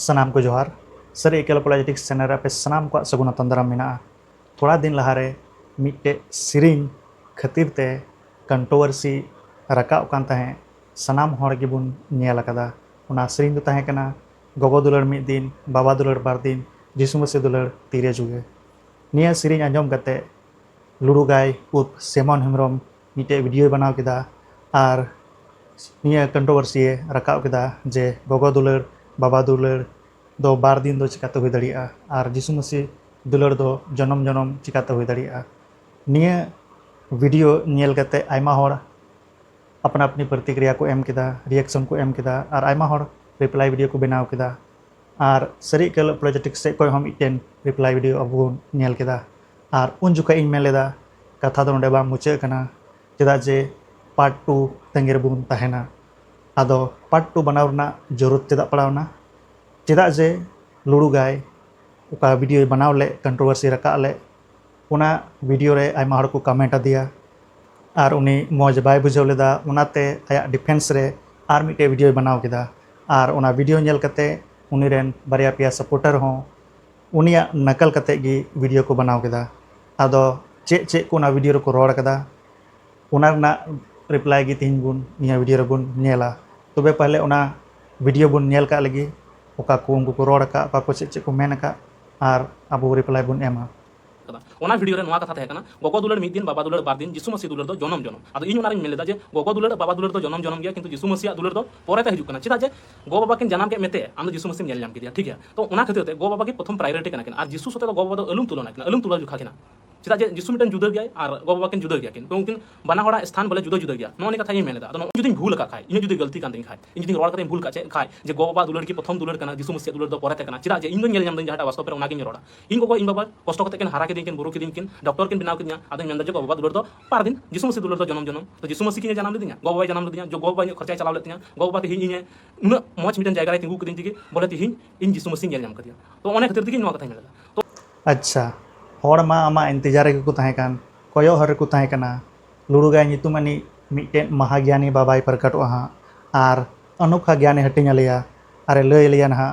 सनाम को जोहार सरी इकेल पोलॉजिटिक्स चैनल पे सनाम को सगुन तंदराम मेना थोड़ा दिन लहारे मिट्टे सिरिंग खातिर ते कंट्रोवर्सी रकाब कान तहें सनाम हर गिबुन नेल अकादा उना सिरिंग दो तहें कना गोगो दुलर मिद दिन बाबा दुलर बार दिन जिसु मसीह दुलर तीरे जुगे निया सिरिंग आंजम कते लुडू गाय उप सेमन हेमरम मिट्टे वीडियो बनाव किदा आर निया कंट्रोवर्सी रकाब किदा जे गोगो दुलर बाबा दुलर दो बार दिन दो चिकाते हुई दाड़िया आर जिसु मसीह दुलर दो जन्म जन्म चिकाते हुई दाड़िया निया वीडियो नेल कते आयमा हर अपना अपनी प्रतिक्रिया को एम किदा रिएक्शन को एम किदा आर आयमा हर रिप्लाई वीडियो को बनाव किदा आर सरी कल प्रोजेक्ट से कोई हम इटेन रिप्लाई वीडियो अब नेल किदा आर उन जुका इन मेन लेदा कथा दो नोडे बा मुचे कना चेदा जे पार्ट 2 तंगेर बुन तहेना आदो पार्ट 2 बनाव रना जरूरत चेदा पड़ावना चेदा जे लुडू गाय उका वीडियो बनाव ले कंट्रोवर्सी रका ले उना वीडियो रे आयमा हर को कमेंट दिया आर उनी मौज बाय बुझाव लेदा उनाते आया डिफेंस रे आर मिटे वीडियो बनाव किदा आर उना वीडियो नेल कते उनी रेन बारिया पिया सपोर्टर हो उनिया नकल कते गी वीडियो को बनाव किदा आदो चे चे को ना वीडियो को रोड कदा उना ना रिप्लाई गी तीन बुन निया वीडियो रे बुन नेला तबे पहले उना वीडियो बुन नेल का लगी ओका को उनको को रोड का ओका को चे को मेन का आर अबो रिप्लाई बुन एमा ओना वीडियो रे नोआ कथा तहे कना गोगो दुलर मिद दिन बाबा दुलर बार दिन जिसु मसीह दुलर दो जन्म जन्म आदो इन ओना रिन मेन लेदा जे गोगो दुलर बाबा दुलर दो जन्म जन्म गया किंतु जिसु मसीह दुलर दो पोरे ते हिजु कना चिदा जे गो बाबा किन जन्म के मेते आम दो जिसु मसीह नेल जाम किदिया ठीक है तो ओना खातिर ते गो बाबा की प्रथम प्रायोरिटी कना किन आर जिसु सते गो बाबा दो अलुम तुलना किन अलुम तुला जुखा किना चिदा जे जिसु मिटन जुदा गया आर गो बाबा किन जुदा गया किन तो उनकिन बना होड़ा स्थान बोले जुदा जुदा गया नोनी कथा इन मेन लेदा तो जुदी भूल का खाय इन जुदी गलती कान दिन खाय इन जुदी रोड कते भूल का चे खाय जे गो बाबा दुलर की प्रथम दुलर कना जिसु मसीह दुलर दो पोरे ते कना चिदा जे इन दो नेल जाम दिन जहाटा वास्तव पे ओना किन रोड़ा इन गो इन बाबा कष्ट कते किन हारा के दिन किन बुरु के दिन किन डॉक्टर किन बनाव किन आदो मेन जे गो बाबा दुलर दो पार दिन जिसु मसीह दुलर दो जन्म जन्म तो जिसु मसीह की जन्म ले दिया गो बाबा जन्म ले दिया जो गो बाबा खर्चा चलाव ले दिया गो बाबा हिं हिं उन मौज मिटन जायगा रे तिंगु के दिन तिगे बोले हिं इन जिसु मसीह नेल जाम कर दिया तो ओने खातिर तिगे नो कथा मेन लेदा तो अच्छा हर मा आमा इंतजार को तहे कान कोयो हर को तहे कना लुडू गाय नितुमानी मिटे महाज्ञानी बाबाई प्रकटो हाँ आर अनोखा ज्ञानी हटिंग लिया अरे लय लिया ना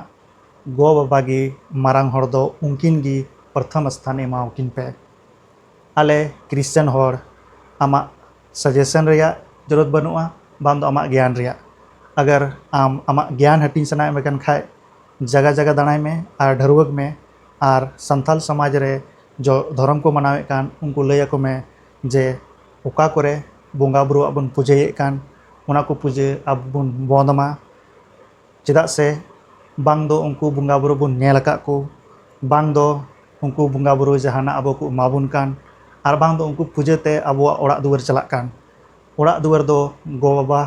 गो बाबा गी मारांग हर दो उनकिन गी प्रथम स्थान एमावकिन पे आले क्रिश्चियन हर आमा सजेशन रिया जरूरत बनुआ बाम दो आमा ज्ञान रिया अगर आम आमा ज्ञान हटिंग सना मेकन खाय जगह जगह दानाय में आर ढरुवक में आर संथाल समाज रे जो धर्म को मनावे कान उनको लय को में जे ओका करे बोंगा बुरु अबन पूजे कान उना को पूजे अब बुन बंदमा चेदा से बांग दो उनको बोंगा बुरु बुन नेल का को बांग दो उनको बोंगा बुरु जहाना अबो को माबुन कान आर बांग दो उनको पूजे ते अबो ओड़ा दुवर चला कान ओड़ा दुवर दो गो बाबा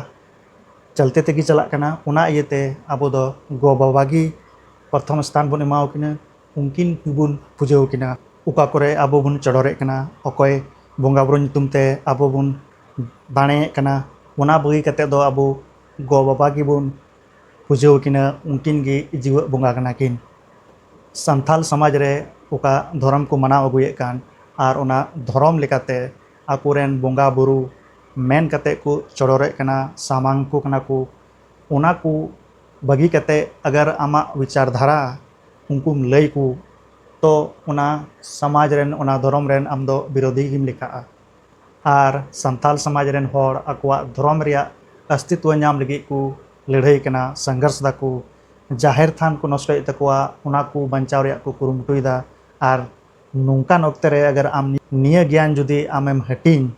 चलते तेगी चला काना उना इयते अबो दो गो बाबा गी प्रथम स्थान बन एमाव किना उनकिन बुन पूजे किना उका करे आबो बुन चढ़ोरे कना अकोय बोंगा बुरु नितुम ते आबो बुन बाणे कना उना बगी कते दो आबो गो बाबा की बुन पूजे किना उनकिन गी जीव बोंगा कना किन संथाल समाज रे उका धर्म को मनाव अगुए कान आर उना धर्म लेकाते आकुरेन बोंगा बुरु मेन कते को चढ़ोरे कना सामांग को कना को उना को बगी कते अगर आमा विचारधारा उनको लय को तो उना समाज रेन उना धर्म रेन आम दो विरोधी गिम लिखा आर संथाल समाज रेन हर अकवा धर्म रिया अस्तित्व नाम लगी को लड़ाई कना संघर्ष दा को जाहिर थान को नष्ट तकवा उना को बंचाव रिया को कुरुमुटुइदा आर नोंकान वक्त रे अगर आम निया ज्ञान जुदी आमेम हटिंग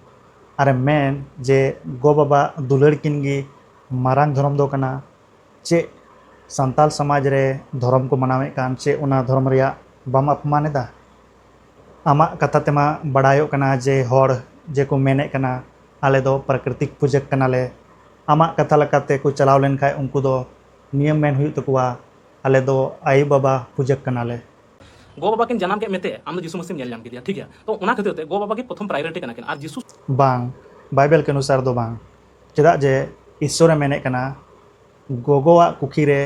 अरे मेन जे गो बाबा दुलड़ किन गी मारांग धर्म दो कना चे संताल समाज रे धर्म को मनावे कान चे उना धर्म रिया बाम अपमानेदा आमा कथा तेमा बड़ायो कना जे हर जे को मेने कना आले दो प्राकृतिक पूजक कनाले आमा कथा लकाते को चलाव लेन खाय उनको दो नियम मेन हुई तकुआ आले दो आई बाबा पूजक कनाले गो बाबा किन जन्म के मेते आम दो जिसु मसीह नेल जाम किदिया ठीक है तो ओना खातिर ते गो बाबा की प्रथम प्रायोरिटी कना किन आर जिसु बांग बाइबल के अनुसार दो बांग चेदा जे ईश्वर मेने कना गोगोवा कुखी रे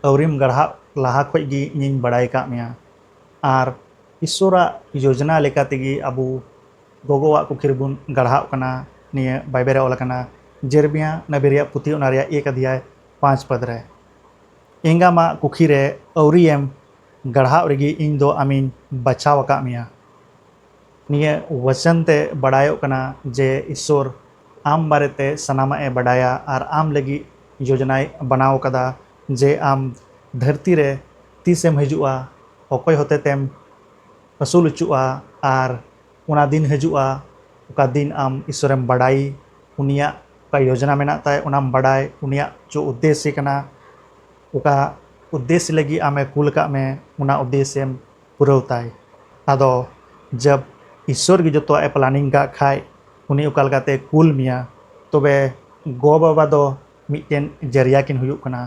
अवरिम गढ़ा लाहा खोज गी इनिन बड़ाई का मिया आर ईश्वरा योजना लेका तेगी अबू गोगोवा कुखिर बुन गढ़ाव कना निये बाइबल रे ओल कना जेरमिया नबी रे पुथी ओना रे 1 अध्याय 5 पद रे एंगा मा कुखी रे अवरीएम गढ़ाव रेगी इन दो आमिन बचाव अका मिया निये वचन ते बड़ायो कना जे ईश्वर आम बारेते सनामा ए बड़ाया और आम लगी योजनाएं बनाव कदा जे आम धरती रे तीसेम हजुआ अकय होते तेम असूल उचुआ और उना दिन हजुआ उका दिन आम ईश्वरम बड़ाई उनिया का योजना मेना ताय उनाम बड़ाई उनिया जो उद्देश्य कना उका उद्देश्य लगी आमे कुल का में उना उद्देश्य पुरवताय आदो जब ईश्वर की जो ए प्लानिंग का खाए उनी उका लगाते कुल मिया तबे गो बाबा दो मिटेन जरिया किन हुयुक कना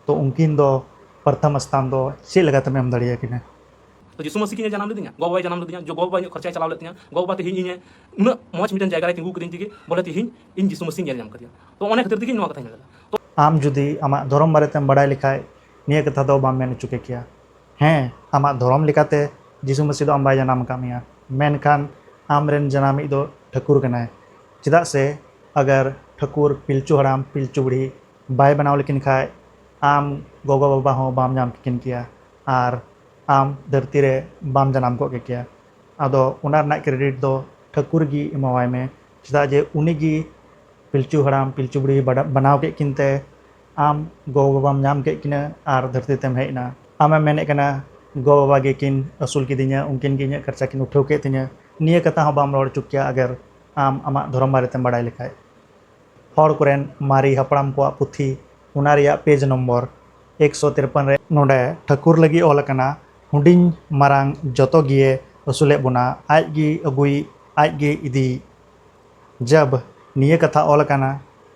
तो उनकिन दो प्रथम स्थान दो चे लगाते में हम दड़िया किने तो जिसु मसीह की जन्म लेदिया गो बाबा जन्म लेदिया जो गो बाबा खर्चा चलाव लेतिया गो बाबा तेहिं इने उन मौज मिटन जायगा रे तिंगु कदिन तिगे बोले तेहिं इन जिसु मसीह गेल जाम कदिया तो अनेक खातिर तिगे नवा कथा मेला तो आम जुदी आमा धर्म बारे तेम बड़ाई लिखाय निया कथा दो बाम मेन चुके किया हैं आमा धर्म लिखाते जिसु मसीह दो आम बाय जनाम कामिया मेनखान आम रेन जनामी दो ठाकुर कनाय चिदा से अगर ठाकुर पिलचू हराम पिलचू बुढ़ी बाय बनाव लेकिन खाय आम गोगो बाबा हो बाम जाम किन किया और आम धरती रे बाम जनाम को के किया आदो उनार ना क्रेडिट दो ठाकुर गी इमावाय में चिदा जे उनी गी पिलचू हराम पिलचू बुढ़ी बनाव के किनते आम गो बाबाम नाम के किना और धरती तेम हेना आमे मेने कना गो बाबा गे किन असूल किदिया उनकिन गे खर्चा किन उठाव के तिया निया कथा हो बाम रोड़ चुकिया अगर आम आमा धर्म बारे तेम बड़ाई लिखाय हर कोरेन मारी हपड़ाम को पुथी उना रिया पेज नंबर 153 रे नोडे ठाकुर लगी ऑल कना हुडिंग मारांग जतो गिए असूले बुना आज गी अगुई आज गे इदी जब निये कथा ऑल कना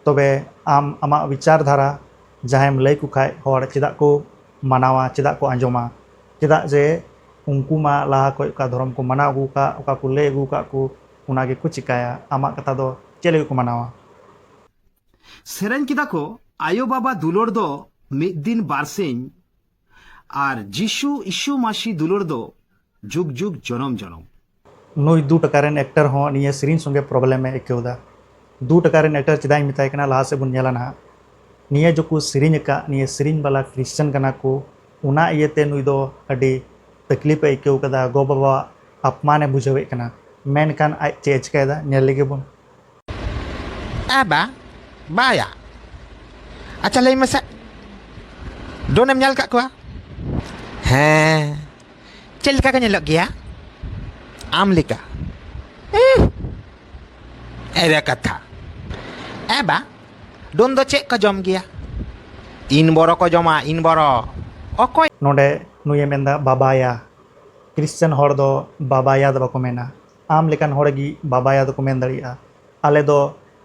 तबे आम आमा विचारधारा जहां लय को खाय हर चिदा को मानावा चिदा को आंजोमा चिदा जे उनको मा लाहा को का धर्म को माना अगू का ओका को ले अगू का को उनागे को चिकाया आमा कथा दो चेले को मानावा सेरेन किदा को आयो बाबा दुलोर दो मिद दिन बारसिंग और जिशु इशु मासी दुलोर दो जुग जुग जनम जनम नुई 2 टकारेन एक्टर हो निये सिरिन संगे प्रॉब्लम में एकेउदा 2 टकारेन एक्टर चिदा मिताय कना लाहा से बुन नेला ना निये जो को सिरिन का निये सिरिन वाला क्रिश्चियन कना को उना इयते नुई दो अडी तकलीफ एकेउ कदा गो बाबा अपमाने बुझावे कना मेनकान आज चेच कायदा नेल लेगे बुन Aba, baya. Acha lay masa. Donem nyal kat kuah. Ha. Cel ka nyalok gya. Am lika. Ada kata. Aba, don do cek ka jom gya. In boro ko joma, in boro. Okoy नोडे नुये मेंदा बाबाया Christian हर दो बाबाया दो बको मेना आम लेकान हरगी बाबाया दो को main दड़िया आले दो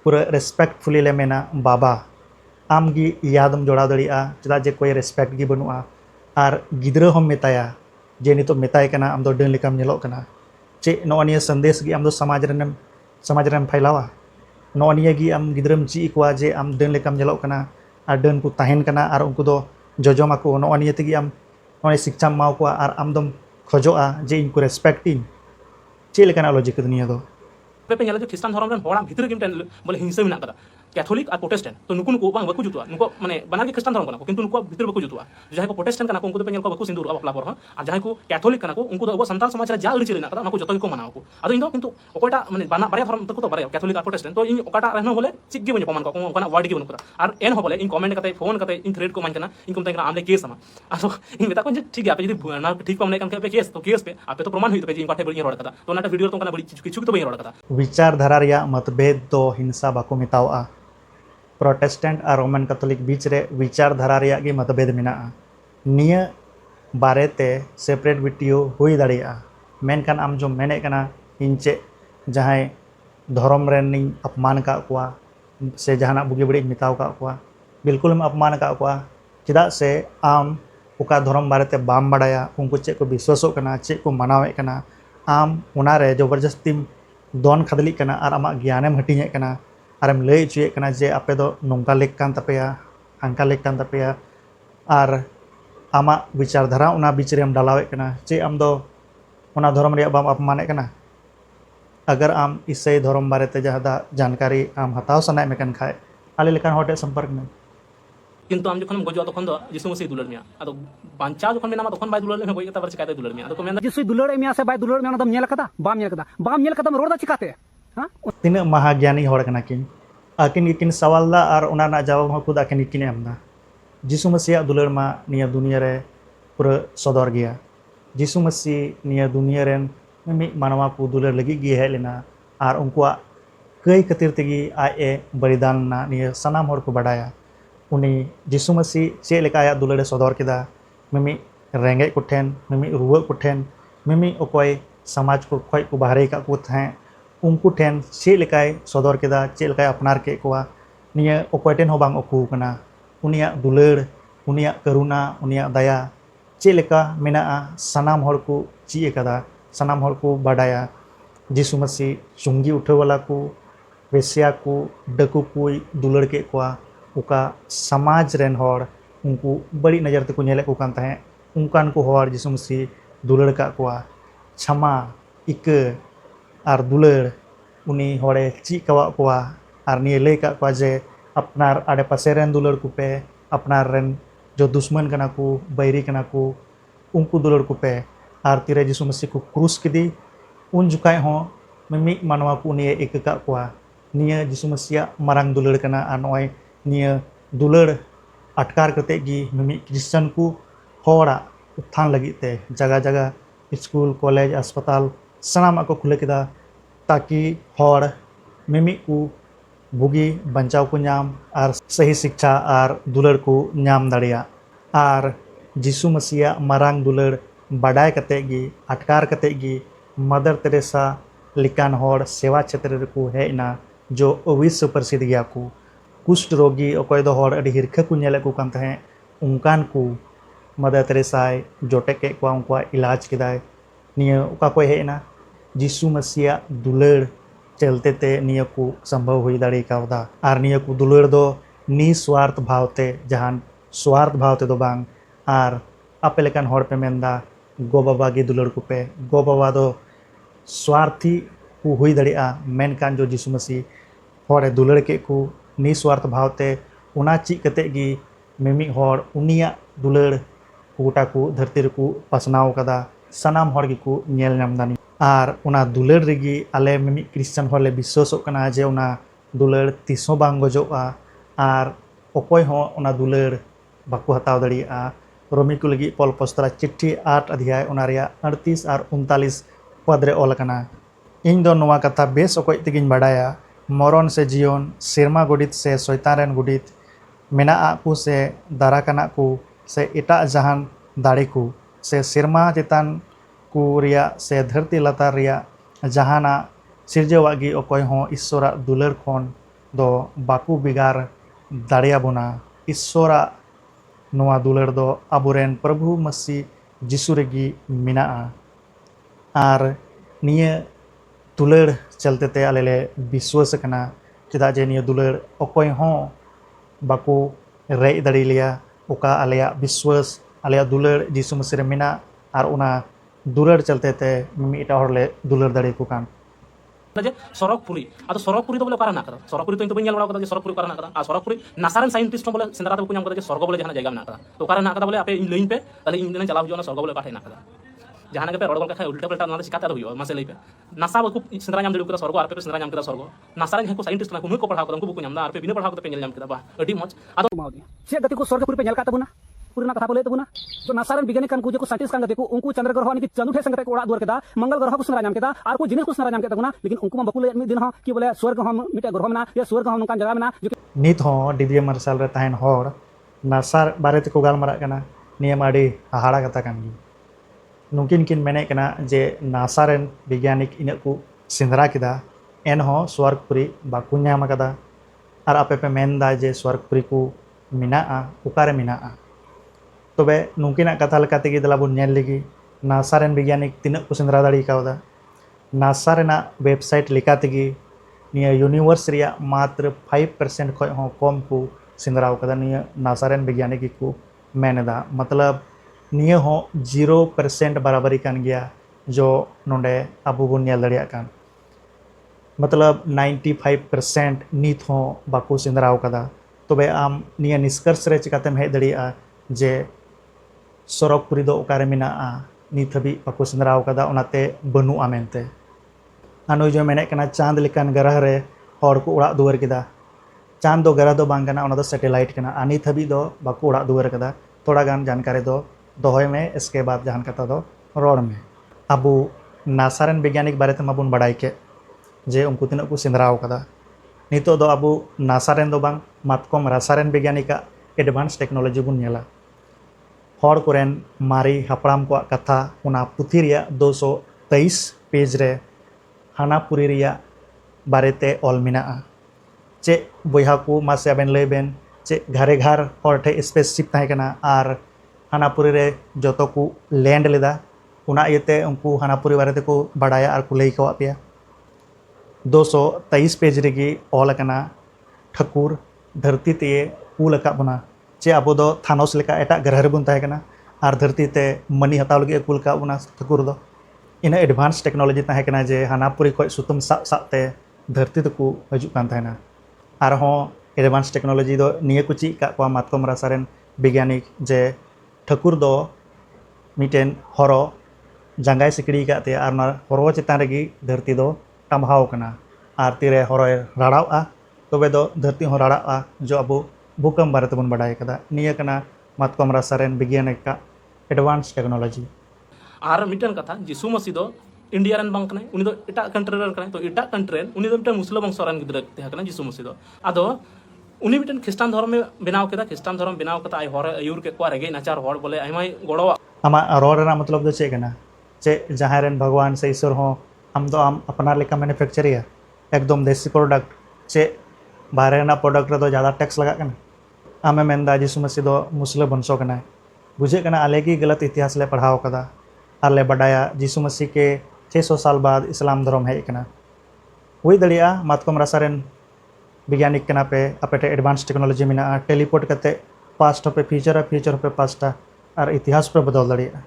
पूरा रेस्पेक्टफुली ले मेना बाबा आम गी यादम जोड़ा दड़िया चदा जे कोई रेस्पेक्ट गी बनुआ और गिद्रा हम मेताया जे नितो मेताय कना आम दो डन लेकाम नेलोक कना चे नोनिया संदेश गी आम दो समाज रेम फैलावा नोनिया गी आम गिद्रम ची इकवा जे आम डन लेकाम नेलोक कना और डन को ताहेन कना और उनको दो जोजोमा को नोनिया तेगी आम नोने शिक्षा माव को और आम दम खोजोआ जे इनको रेस्पेक्टिंग चे लेकाना लॉजिक दुनिया दो पे नेला जो ख्रिस्टान धर्म रेन होड़ा भीतर गिमटेन बोले हिंसा मेना कदा कैथोलिक और प्रोटेस्टेंट तो नुकुन को बांग बकु जुतुआ नुको माने बना के ख्रिस्टान धर्म कना को किंतु नुको भीतर बकु जुतुआ जहां को प्रोटेस्टेंट कना को उनको तो पेनल को बकु सिंदूर अब प्लापर और जहां को कैथोलिक कना को उनको तो अब संतान समाज रे जा उड़ी चलेना कदा नको जतो को मनाओ को अदो इन दो किंतु ओकोटा माने बाना बारे धर्म तक तो बारे कैथोलिक और प्रोटेस्टेंट तो इन ओकाटा रहनो बोले चिक गे बने कमान को ओकाना वर्ड गे बन कदा और एन हो बोले इन कमेंट कते फोन कते इन थ्रेड को मान कना इनको तंग आमले केस समा आसो इन बेटा को ठीक है आप यदि ना ठीक पामने कन पे केस पे आप तो प्रमाण हुई तो इन काठे बड़ी रोड कदा तो नाटा वीडियो तो कना बड़ी किछु तो बई रोड कदा विचारधारा रिया मतभेद दो हिंसा बाको मितावा प्रोटेस्टेंट और रोमन कैथोलिक बीच रे विचारधारा रिया गे मतभेद मिना निया बारेते सेपरेट वीडियो हुई दाड़िया मेनकान आम जो मेने कना इंचे जहां धर्म रेन अपमान का कुआ से जहाना बुगी बड़ी मिताव का कुआ बिल्कुल हम अपमान का कुआ चिदा से आम उका धर्म बारेते बाम बड़ाया उनको चे को विश्वासों कना चे को मनावे कना आम उनारे जबरदस्ती दोन खदली कना और आमा ज्ञानेम हटिने कना और एम लय चुए कना जे आपे दो नोंका लेक कान तपेया हांका लेक कान तपेया और आमा विचारधारा उना बीच रे हम डालावे कना चे आम दो उना धर्म रे बाम अपमाने कना अगर आम ईसाई धर्म बारे ते जहां जानकारी आम हताव सनाय मेकन खाए आले लेकान होटे संपर्क में किंतु आम जखन गजो तखन दो यीशु मसीह दुलर मिया आदो बांचा जखन मेनामा तखन बाय दुलर ले गय कता बार चिकाते दुलर मिया आदो को मेना जिसुई दुलड़ मिया से बाय दुलड़ में दम बाम नेल कदा रोड दा चिकाते हाँ तीना महाज्ञानी होड़ कना किन आकिन गिकिन सवाल दा और उना ना जवाब हो खुद आकिन गिकिन एमदा यीशु मसीह दुलड़ मा निया दुनिया रे पूरा सदर गया यीशु मसीह निया दुनिया रेन मि मानवा को दुलड़ लगी गे हे लेना और उनकुआ कई खातिर तेगी आए बलिदान ना निया सनाम होड़ को बढ़ाया उनी यीशु मसीह चे लेका आया दुलड़े सदर केदा मिमि रेंगे को ठेन मिमि रुआ को ठेन मिमि ओकोय समाज को खोय को बाहरे का को थाए उनको ठेन चे लेकाय सदर केदा चे लेकाय अपनार के कोआ निया ओकोय ठेन हो बांग ओकू कना उनिया दुलड़ उनिया करुणा उनिया दया चे लेका मेना सनाम होड़ को ची कदा सनाम होड़ को बढ़ाया यीशु मसीह चुंगी उठे वाला को वेश्या को डकू को दुलड़ के कोआ उका समाज रेन होड़ उनको बड़ी नज़र ते को नेले को कान ताहे उनकान को होड़ यीशु मसीह दुलड़ का कोआ क्षमा इक आर दुलड़ उनी होड़े ची कवा कोआ आर निये ले का कोआ जे अपनार आड़े पासे रेन दुलड़ को पे अपनार रेन जो दुश्मन कना को बैरी कना को उनको दुलड़ को पे आर तीरे यीशु मसीह को क्रूस किदी उन जुकाय हो मिमि मानवा को निये एक का कोआ निये यीशु मसीह मारांग दुलड़ कना आर नॉय निये दुलड़ अटकार करते गी मिमि क्रिश्चियन को होड़ा उत्थान लगी ते जगह जगह स्कूल कॉलेज अस्पताल सनामा को खुले किदा ताकि होड़ मिमि को बुगी बंचाव को नाम और सही शिक्षा और दुलड़ को नाम दाड़िया और यीशु मसीह मारांग दुलड़ बाडाय कते गी अटकार कते गी मदर तेरेसा लिकान होड़ सेवा क्षेत्र को हेना जो अविश्व प्रसिद्ध गया को कुष्ठ रोगी अकोय दो होड़ अडी हिरखा को नेले को कान तहे उनकान को मदर तेरेसाय जोटे के को उनका इलाज किदाय निया उका कोय हेना यीशु मसीह दुलड़ चलते ते निया को संभव हुई दाड़ी कावदा आर निया को दुलड़ दो निस्वार्थ भावते जहान स्वार्थ भावते दो बांग आर आपे लेकान होड़ पे मेंदा गो बाबा गे दुलड़ को पे गो बाबा दो स्वार्थी को हुई दाड़िया मेनकान जो यीशु मसीह होड़े दुलड़ के को निस्वार्थ भावते उना ची कते गी मिमि होड़ उनिया दुलड़ गोटा को धरती को पसनाव कदा सनाम होड़ गे को नेल नाम दानी आर उना दुलड़ रेगी आले मिमि क्रिश्चियन होले विश्वासों कना जे उना दुलड़ तिसो बांग गजोआ आर ओकोय हो उना दुलड़ बाको हताव दाड़िया रोमी को लगी पॉल पोस्टरा चिट्ठी 8 अध्याय उना रिया 38 और 39 पद रे ऑल कना इन दो नोवा कथा बेस ओकोय तिगिन बाडाया मरण से जीवन सिरमा गुडित से शैतान रेन गुडित मेना को से दारा कना को से एटा जहान दाड़े को से सिरमा चेतान को रिया से धरती लतार रिया जहाना सिरजवागी ओकोय हो ईश्वरा दुलड़ खन दो बाकू बिगार दाड़िया बोना ईश्वरा नोआ दुलड़ दो आबुरेन प्रभु मसीह जिसु रेगी मिना आर निये दुलड़ चलते ते आले ले विश्वास कना चेदा जे निये दुलड़ ओकोय हो बाकू रे दाड़ी लिया ओका आलेया विश्वास आलेया दुलड़ जिसु मसीह रे मिना आर उना दुलड़ चलते ते मिमि एटा होड़ ले दुलड़ दाड़ी को कान जे सरकपुरी आदो सरकपुरी तो बोले पारा ना करा सरकपुरी तो इन तो बइन बड़ा कदा जे सरकपुरी पारा ना करा आ सरकपुरी नासारन साइंटिस्ट बोले सेंद्रा तो को नाम कदा जे स्वर्ग बोले जहां जगह ना करा तो कारण ना कदा बोले आपे इन लाइन पे ताले इन दिन चलाव जो ना स्वर्ग बोले पाठे ना कदा जहां के पे रोड बोल का उल्टा पलटा ना सिखाता रहियो मासे लई पे नासा को सेंद्रा नाम कदा स्वर्ग आर पे सेंद्रा नाम कदा स्वर्ग नासारन को साइंटिस्ट ना को पढ़ाव कदा उनको बुक नाम ना आर पे बिना पढ़ाव कदा पे नेल नाम कदा बा अडी मच आदो माउदी से गति को स्वर्गपुरी पे नेल का तबुना पूर्ण कथा बोले तबुना जो नासारन विज्ञानिक कान को जो साइंटिस्ट कान देखो उनको चंद्र ग्रह नि चंदु ठे संगते को ओड़ा दुआर केदा मंगल ग्रह को सेंद्रा नाम केदा आर को जिनिस को सेंद्रा नाम केदा गुना लेकिन उनको बकुल मिद दिन हो कि बोले स्वर्ग हम मिटे ग्रह में ना या स्वर्ग हम नोकान जगह में ना जो नित हो डिबिया मार्शल रे ताहेन होड़ नासार बारे ते को गालमारा कना नियम आड़ी हाहाड़ा कथा कान गी नुकिन किन मेने कना जे नासारेन वैज्ञानिक इन को सेंद्रा केदा एन हो स्वर्गपुरी बाकू नाम कदा आर आपे पे मेनदा जे स्वर्गपुरी को मिना उकारे मिना तबे नुकिना कथा लेका तेगी दला बुन नेल लेगी नासारेन वैज्ञानिक तीना को सेंद्रा दाड़ी कावदा नासा रेना वेबसाइट लेका तेगी निया यूनिवर्स रिया मात्र 5% खय हो कम को सेंद्रा कदा निया नासारेन वैज्ञानिक को मेनदा मतलब निया हो 0% बराबरी कान गया जो नोंडे अबु बुन नेल दाड़िया कान मतलब 95% नित हो बाको सेंद्रा कदा तबे आम निया निष्कर्ष रे चिकातेम हेज दड़िया जे सरकपुरी दो ओकारे मेनाआ नित हबी बाको सेंद्राव कदा ओनाते बनुआ मेनते आनुई जो मेने कना चांद लेकान ग्रह रे हर को ओड़ा दुआर केदा चांद दो ग्रह दो बांग कना ओना दो सैटेलाइट कना आ नित हबी दो बाको ओड़ा दुआर कदा थोड़ा गान जानकारी दो दोहय में इसके बाद जहान कथा दो रोड में अबू नासारन वैज्ञानिक बारे ते माबुन बड़ाई के जे उनको तीन को सेंद्राव कदा नितो दो अबू नासारन दो बांग मातकम रासायन वैज्ञानिक एडवांस टेक्नोलॉजी बुन नेला हर कोरेन मारी हापड़ाम को कथा उना पुथी रिया 223 पेज रे हानापुरी रिया बारेते ऑल मिना चे बोहा को मासे आबेन लैबेन चे घरे घर हर ठे स्पेसशिप ताहे कना आर हानापुरी रे जतो को लैंड लेदा उना इयते उनको हानापुरी बारेते को बड़ाया आर को लई कवा पिया 223 पेज रेगी ऑल कना ठाकुर धरती ते कूल अका बना चे अब दो थानोस लेका एटा ग्रह रे बुन ताहे कना आर धरती ते मनी हताव लगे कूल का बना ठाकुर दो इन एडवांस टेक्नोलॉजी ताहे कना जे हानापुरी खय सुतम साब साब ते धरती तको हजू कान ताहेना आर हो एडवांस टेक्नोलॉजी दो निये को ची का को मातकम रासायन वैज्ञानिक जे ठाकुर दो मिटेन हरो जंगाय सिकड़ी का ते आर ना हरो चितान रेगी धरती दो टमहाव कना आर तीरे हरोय राड़ावा तबे दो धरती हो राड़ावा जो अब भूकंप बारे तबन बड़ाई कदा निया कना मातकम रासायन वैज्ञानिक का एडवांस टेक्नोलॉजी और मिटन कथा जिसु मसीह दो इंडिया रन बांग कने उनी दो एटा कंट्री रन कने तो एटा कंट्री रन उनी दो मिटन मुस्लिम वंश रन गिदरा ते कने जिसु मसीह दो आदो उनी मिटन ख्रिस्टान धर्म में बनाव केदा ख्रिस्टान धर्म बनाव कता आई हर अयूर के को रेगे नाचार हर बोले आइमाय गोड़वा आमा रोड रा मतलब दो चे कना चे जहां रेन भगवान से ईश्वर हो हम तो आम अपना लेका मैन्युफैक्चरिया एकदम देसी प्रोडक्ट चे बाहर ना प्रोडक्ट रे दो ज़्यादा टैक्स लगा कना आमे मेंदा जिसु मसीह दो मुस्लिम वंशो कना बुझे कना आले की गलत इतिहास ले पढ़ाव कदा आर ले बड़ाया जिसु मसीह के 600 साल बाद इस्लाम धर्म हेज कना हुई दड़िया मातकम रासायन वैज्ञानिक कना पे अपेटे एडवांस टेक्नोलॉजी में टेलीपोर्ट करते पास्ट पे फ्यूचर पे पास्ट और इतिहास पे बदल दड़िया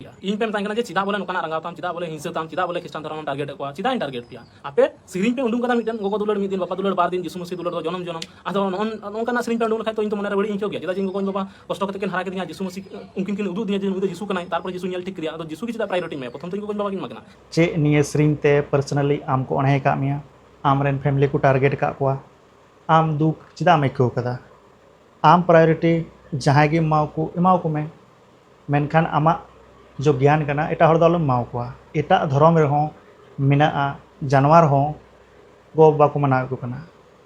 इन पे तांगना जे चिदा बोले नोकाना रंगाताम चिदा बोले हिंसाताम चिदा बोले ख्रिस्टान धर्म टारगेट को चिदा इन टारगेट पिया आपे सिरिन पे उंडुम कदा मिटन गोगो दुलड़ मिदिन बापा दुलड़ बार दिन जिसु मसीह दुलड़ दो जन्म जन्म आदो नोकाना सिरिन पे उंडुम खाय तो इन तो मने बड़ी इंचो गया चिदा जिंगो कोन बाबा कष्ट कते केन हरा के दिया जिसु मसीह उनकिन किन उदु दिया जे उदु जिसु कनाय तारपर जिसु नेल ठीक करिया आदो जिसु की चिदा प्रायोरिटी में प्रथम तो इनको कोन बाबा किन मगना चे निये स्रीन ते पर्सनली आम को अणे का मिया आम रेन फैमिली को टारगेट का को आम दुख चिदा में को कदा आम प्रायोरिटी जहां गी इमाव को में मेनखान आमा जो ज्ञान कना एटा हर दलम माव को एटा धर्म रे हो मिना जानवर हो गो बाबा को मना को कना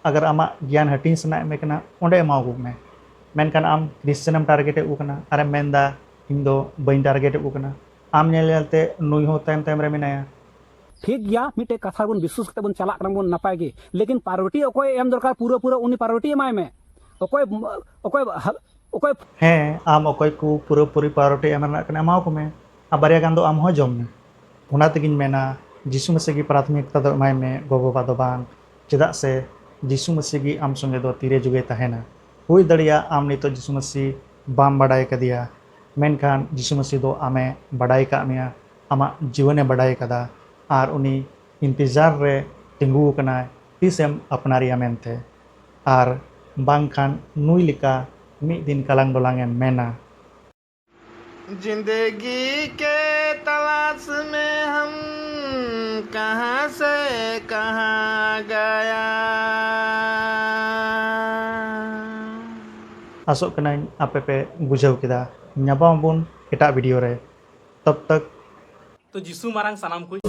अगर आमा ज्ञान हटिंग सना में कना ओंडे माव को में मेनखान आम क्रिश्चियनम टारगेट को कना अरे मेंदा इन दो बइन टारगेट को कना आम नेलते नुई हो टाइम टाइम रे मिनाया ठीक गया मिटे कथा बन विश्वास करते बन चला बन नपाय गे लेकिन प्रायोरिटी ओकोय एम दरकार पूरा पूरा उनी प्रायोरिटी एमाय में ओकोय ओकोय ओकोय हैं आम ओकोय को पूरा पूरी प्रायोरिटी एमना कना माव को में आ बारिया गान दो आम हो जम में उना तगिन मेना जिसु मसीह की प्राथमिकता दो एमाय में गो बाबा दो बांग चेदा से जिसु मसीह की आम संगे दो तीरे जुगे तहेना हुई दड़िया आम नितो जिसु मसीह बाम बड़ाई कदिया मेनखान जिसु मसीह दो आमे बड़ाई का मिया आमा जीवने बड़ाई कदा आर उनी इंतजार रे तिंगु कना तीसेम अपनारिया मेनते आर बांगखान नुई लिका मी दिन कलांग दोलांगे मेना जिंदगी के तलाश में हम कहाँ से कहाँ गया आसोक कना आपे पे बुझाव केदा ᱧᱟᱯᱟᱢ ᱵᱚᱱ ᱮᱴᱟᱜ ᱵᱷᱤᱰᱤᱭᱳ ᱨᱮ तब तक तो जिसु मारंग सनाम को